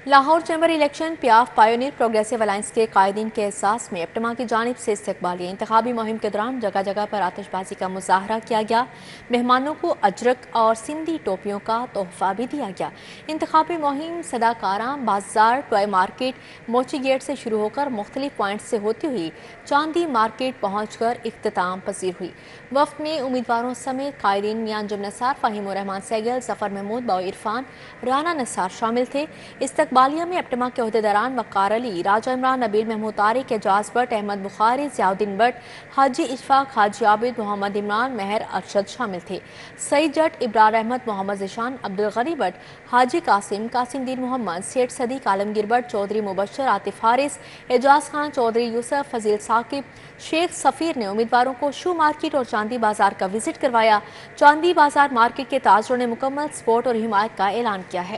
Lahore chamber election پیاف pioneer progressive alliance کے قائدین کے احساس میں اپٹما کی جانب سے استقبالیہ انتخابی مہم کے دوران جگہ جگہ پر آتش بازی کا مظاہرہ کیا گیا۔ مہمانوں کو اجرک اور سندھی ٹوپیوں کا تحفہ بھی دیا گیا۔ انتخابی مہم صداکاراں بازار ٹوئے مارکیٹ موچی گیٹ سے شروع ہو کر مختلف پوائنٹ سے ہوتی ہوئی چاندی مارکیٹ پہنچ کر اختتام پذیر ہوئی۔ وفد میں امیدواروں سمیت قائدین میاں انجم نثار، فہیم الرحمان سیگل، ظفر محمود، باو عرفان، رانا نثار شامل تھے۔ استقبالیہ میں اپٹما کے عہدیداران وقار علی، راجہ عمران، نبیل محمود طارق، اعجاز but, Ahmad Bukhari, Zia Uddin but, حاجی اشفاق، حاجی عابد، محمد عمران، مہر ارشد شامل تھے۔ سعید جٹ، ابرار احمد، محمد Zeeshan, Abdul Ghani but, Haji Qasim, Qasim then Muhammad, Seth Siddiq, Alamgir but, Chaudhry مبشر، عاطف حارث، اعجاز خان، چودھری یوسف، فضیل ثاقب، شیخ سفیر نے امیدواروں کو شو مارکیٹ اور چاندی بازار کا وزٹ کروایا۔ چاندی بازار مارکیٹ کے تاجروں نے مکمل سپورٹ اور حمایت کا اعلان کیا ہے۔